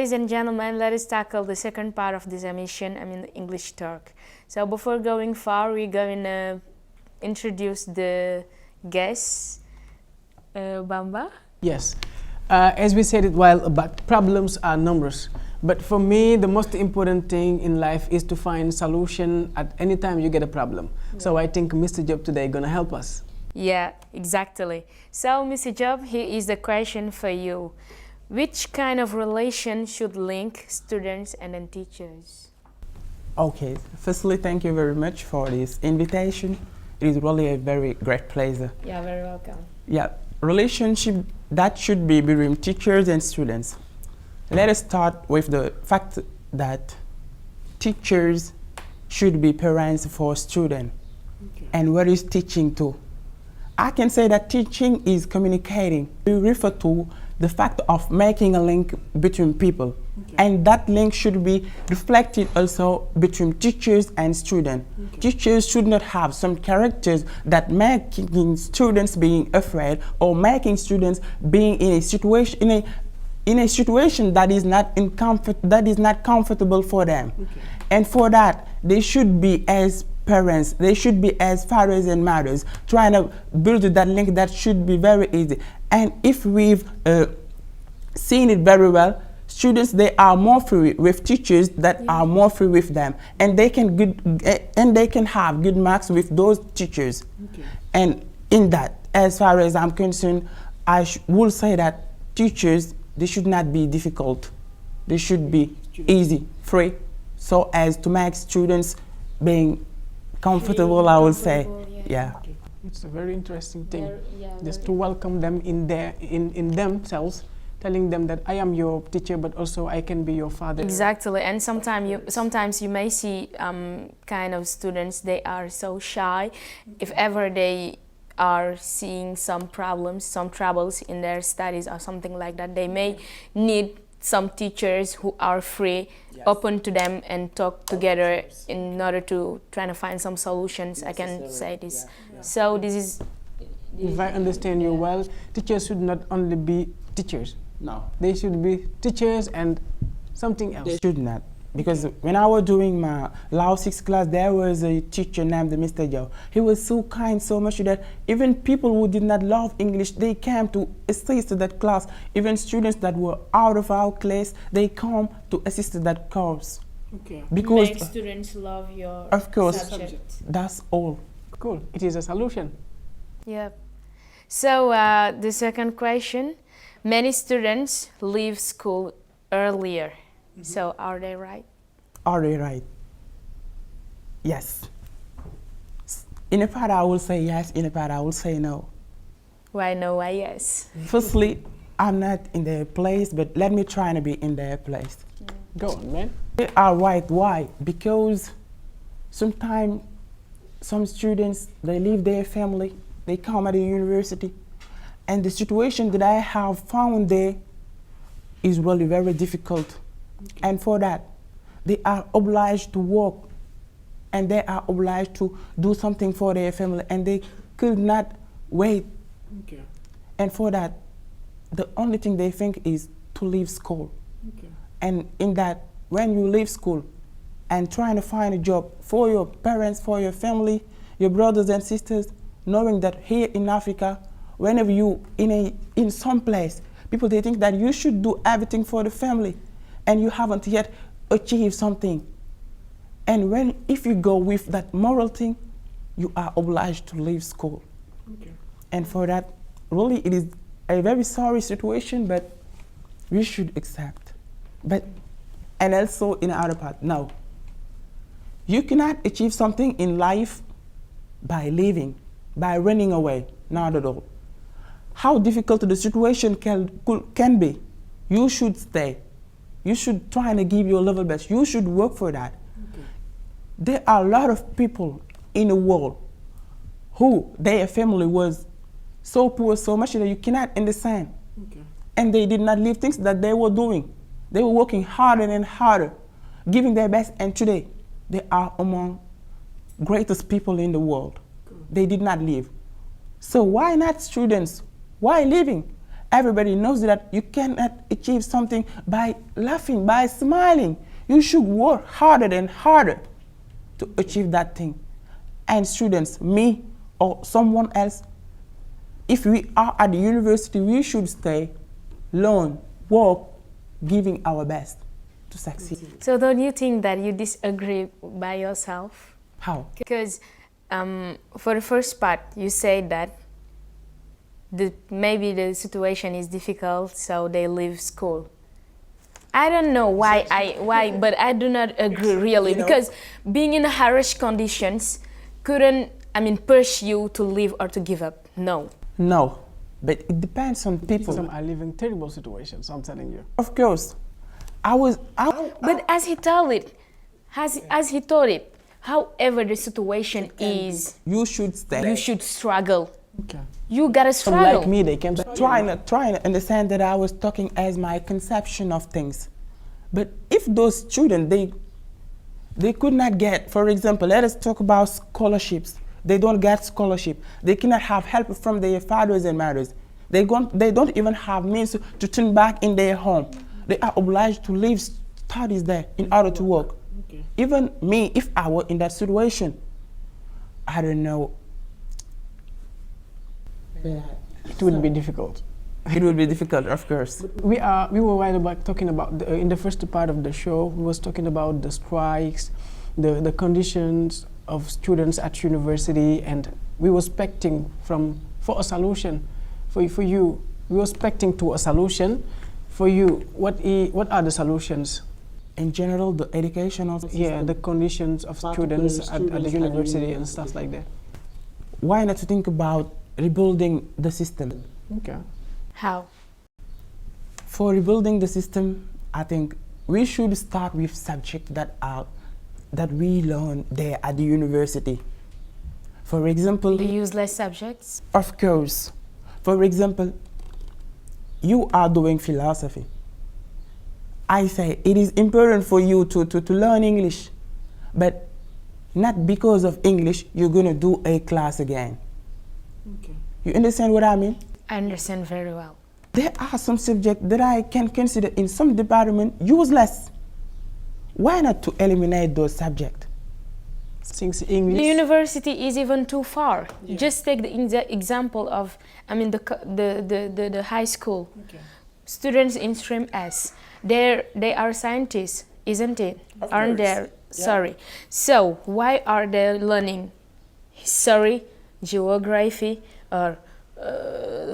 ladies and gentlemen, let us tackle the second part of this emission, the English talk. So before going far, we're going to introduce the guests. Bamba? Yes. As we said it while about problems are numerous. But for me, the most important thing in life is to find solution at any time you get a problem. Yeah. So I think Mr. Job today is going to help us. Yeah, exactly. So Mr. Job, here is the question for you. Which kind of relation should link students and then teachers? Okay, firstly, thank you very much for this invitation. It is really a very great pleasure. Yeah, very welcome. Yeah, relationship that should be between teachers and students. Let us start with the fact that teachers should be parents for students. Okay. And what is teaching to? I can say that teaching is communicating. We refer to the fact of making a link between people. Okay. And that link should be reflected also between teachers and students. Okay. Teachers should not have some characters that making students being afraid or making students being in a situation that is not comfortable for them. Okay. And for that, they should be as parents, they should be as fathers and mothers, trying to build that link that should be very easy. And if we've seen it very well, students, they are more free with teachers that are more free with them, and they can have good marks with those teachers. Okay. And in that, as far as I'm concerned, I will say that teachers, they should not be difficult. They should be easy, free, so as to make students being comfortable, I would say. Yeah. Okay. It's a very interesting thing. Just to welcome them in themselves, telling them that I am your teacher, but also I can be your father. Exactly, and sometimes you may see kind of students, they are so shy. If ever they are seeing some problems, some troubles in their studies or something like that, they may need some teachers who are free, open to them and talk together in order to try to find some solutions. I can say this. So this is... If I understand you well, teachers should not only be teachers. No. They should be teachers and something else. They should not. Because when I was doing my Lao 6 class, there was a teacher named Mr. Joe. He was so kind, so much that even people who did not love English, they came to assist to that class. Even students that were out of our class, they come to assist to that course. Okay. Because make students love your subject. That's all. Cool. It is a solution. Yeah. So the second question, many students leave school earlier. Mm-hmm. So are they right? Are they right? Yes. In a part I will say yes, in a part I will say no. Why no, why yes? Firstly, I'm not in their place, but let me try to be in their place. Go on, man. They are right. Why? Because sometimes some students, they leave their family, they come at the university, and the situation that I have found there is really very difficult. Okay. And for that, they are obliged to work, and they are obliged to do something for their family, and they could not wait. Okay. And for that, the only thing they think is to leave school. Okay. And in that, when you leave school and trying to find a job for your parents, for your family, your brothers and sisters, knowing that here in Africa, whenever you in some place, people, they think that you should do everything for the family, and you haven't yet achieved something. And if you go with that moral thing, you are obliged to leave school. Okay. And for that, really, it is a very sorry situation, but we should accept. And also in the other part, no. You cannot achieve something in life by leaving, by running away, not at all. How difficult the situation can be, you should stay. You should try to give your level best. You should work for that. Okay. There are a lot of people in the world who their family was so poor, so much that you cannot understand. Okay. And they did not leave things that they were doing. They were working harder and harder, giving their best, and today they are among greatest people in the world. Cool. They did not leave. So why not students? Why leaving? Everybody knows that you cannot achieve something by laughing, by smiling. You should work harder and harder to achieve that thing. And students, me or someone else, if we are at the university, we should stay, learn, work, giving our best to succeed. So don't you think that you disagree by yourself? How? Because for the first part, you said that maybe the situation is difficult, so they leave school. I don't know why, but I do not agree really, because being in harsh conditions couldn't, push you to leave or to give up. No. No, but it depends on people. Some are living terrible situations, I'm telling you. Of course. But as he told it, however the situation is, you should stay. you should struggle. Okay. You gotta Some struggle. like me, they can Trying to understand that I was talking as my conception of things. But if those students, they could not get, for example, let us talk about scholarships. They don't get scholarship. They cannot have help from their fathers and mothers. They don't even have means to turn back in their home. They are obliged to leave studies there in order to work. Okay. Even me, if I were in that situation, I don't know. It would be difficult. It would be difficult, of course. We were right about talking about in the first part of the show. We was talking about the strikes, the conditions of students at university, and we were expecting for a solution for you. We were expecting to a solution for you. What are the solutions? In general, the educational system. Yeah, the conditions of students at the university and stuff like that. Why not to think about rebuilding the system? Okay. How? For rebuilding the system, I think we should start with subjects that we learn there at the university. For example, The useless subjects? of course, for example, you are doing philosophy. I say it is important for you to learn English, but not because of English you're going to do a class again. Okay. You understand what I mean? I understand very well. There are some subjects that I can consider in some department useless. Why not to eliminate those subjects? Since English. The university is even too far. Just take the example of, the high school. Okay. Students in stream S, they are scientists, isn't it? Of Aren't course. they? Sorry. So why are they learning history, geography, or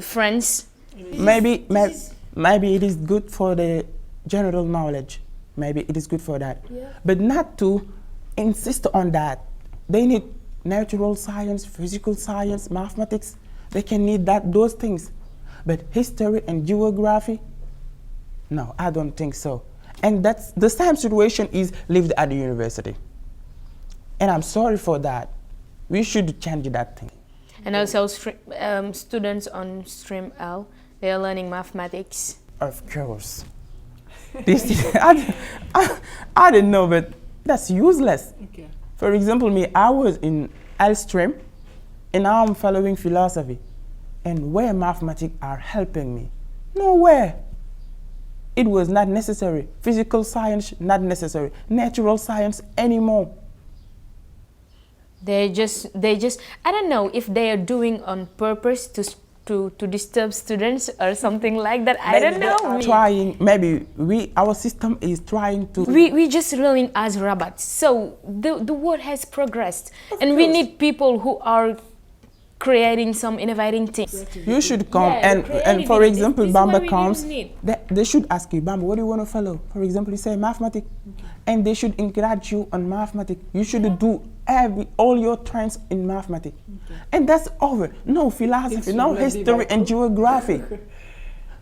French? Maybe it is good for the general knowledge. Maybe it is good for that. Yeah. But not to insist on that. They need natural science, physical science, mathematics. They can need those things. But history and geography, no, I don't think so. And that's the same situation is lived at the university. And I'm sorry for that. We should change that thing. And also students on stream L, they are learning mathematics. Of course. I don't know, but that's useless. Okay. For example, I was in L stream, and now I'm following philosophy. And where mathematics are helping me? Nowhere. It was not necessary. Physical science, not necessary. Natural science anymore. They just I don't know if they are doing on purpose to disturb students or something like that. I don't know. Maybe our system is trying to. We just learning as robots. So the world has progressed, and we need people who are creating some innovating things. You should come and for example, Bamba comes. They should ask you, Bamba, what do you want to follow? For example, you say mathematics, and they should encourage you on mathematics. You should do all your trends in mathematics, and that's over. No philosophy, no history and geography.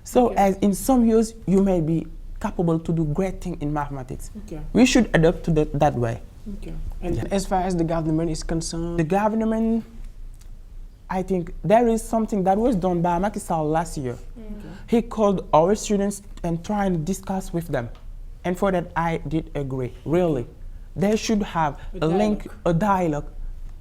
So, as in some years, you may be capable to do great things in mathematics. Okay. We should adapt to that way. Okay. And as far as the government is concerned, The government, I think there is something that was done by Macky Sall last year. He called our students and trying to discuss with them. And for that, I did agree, really. They should have a link, a dialogue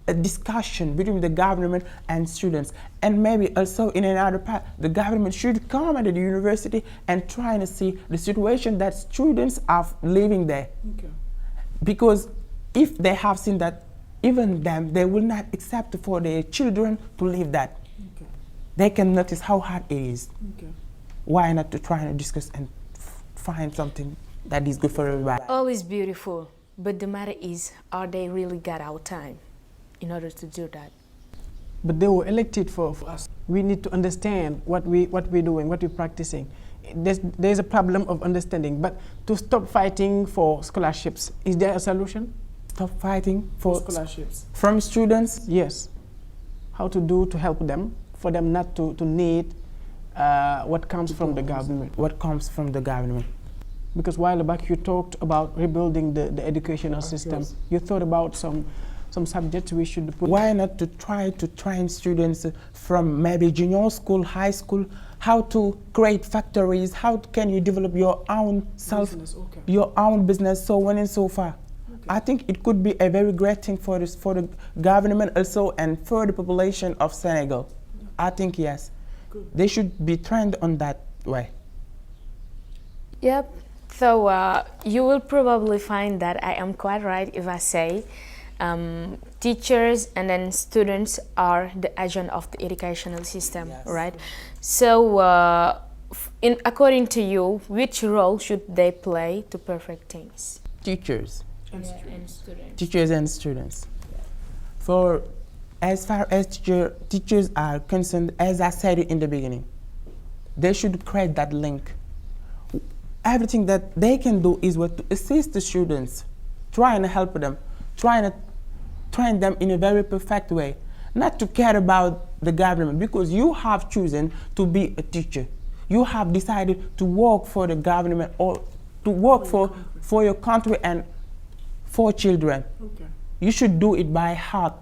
a discussion between the government and students. And maybe also in another part, the government should come at the university and try to see the situation that students are living there. Okay. Because if they have seen that, even them, they will not accept for their children to live that. Okay. They can notice how hard it is. Okay. Why not to try and discuss and find something that is good for everybody? All is beautiful, but the matter is, are they really got our time in order to do that? But they were elected for us. We need to understand what we're doing, what we're practicing. There's a problem of understanding, but to stop fighting for scholarships, is there a solution? Stop fighting for scholarships. From students? Yes. How to do to help them, for them not to need what comes from the government. What comes from the government? Because a while back you talked about rebuilding the educational system. Yes. You thought about some subjects we should put. Why not to try to train students from maybe junior school, high school, how to create factories, how can you develop your own your own business, so on and so far. Okay. I think it could be a very great thing for the government also and for the population of Senegal. Okay. I think yes. Good. They should be trained on that way. Yep. So you will probably find that I am quite right if I say teachers and then students are the agent of the educational system, yes. Right? So according to you, which role should they play to perfect things? Teachers. And students. Teachers and students. Yeah. For as far as teachers are concerned, as I said in the beginning, they should create that link. Everything that they can do is what to assist the students, trying to help them, trying to train them in a very perfect way, not to care about the government, because you have chosen to be a teacher. You have decided to work for the government or to work for your country and for children. Okay. You should do it by heart.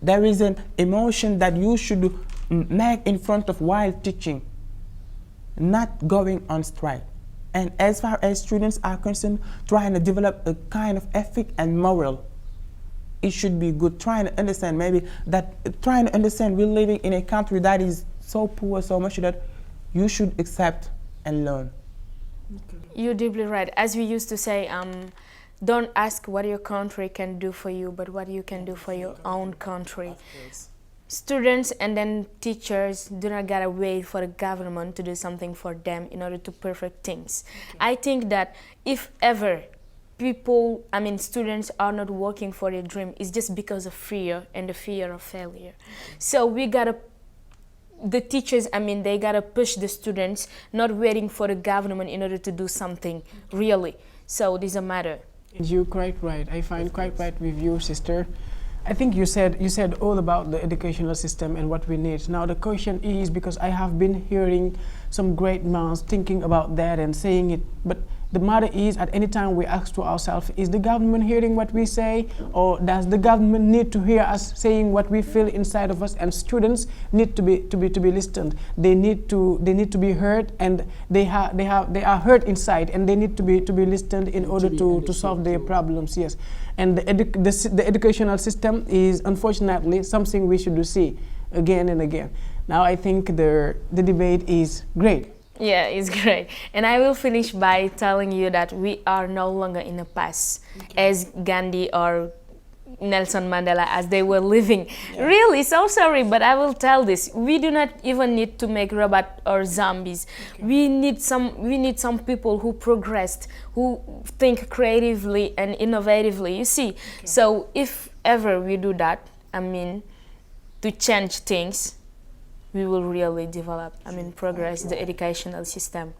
There is an emotion that you should make in front of while teaching, not going on strike. And as far as students are concerned, trying to develop a kind of ethic and moral. It should be good, trying to understand we're living in a country that is so poor, so much that you should accept and learn. Okay. You're deeply right. As we used to say, don't ask what your country can do for you, but what you can do for your own country. Students and then teachers do not gotta wait for the government to do something for them in order to perfect things. Okay. I think that if ever students are not working for their dream, it's just because of fear and the fear of failure. So the teachers, they gotta push the students, not waiting for the government in order to do something, really. So this is a matter. You're quite right. I find quite right with you, sister. I think you said all about the educational system and what we need. Now the question is, because I have been hearing some great minds thinking about that and saying it, but the matter is, at any time we ask to ourselves, is the government hearing what we say, or does the government need to hear us saying what we feel inside of us? And students need to be listened. They need to be heard, and they are hurt inside, and they need to be listened in order to solve their problems. Yes, and the educational system is unfortunately something we should see again and again. Now I think the debate is great. Yeah, it's great. And I will finish by telling you that we are no longer in the past, okay, as Gandhi or Nelson Mandela as they were living. Yeah. Really, so sorry, but I will tell this. We do not even need to make robots or zombies. Okay. We need some people who progressed, who think creatively and innovatively, you see. Okay. So if ever we do that, to change things, we will really develop, progress the educational system.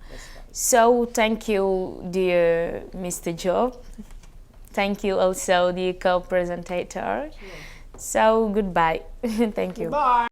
So thank you, dear Mr. Job. Thank you also, the co-presentator. So goodbye. Thank you. Bye.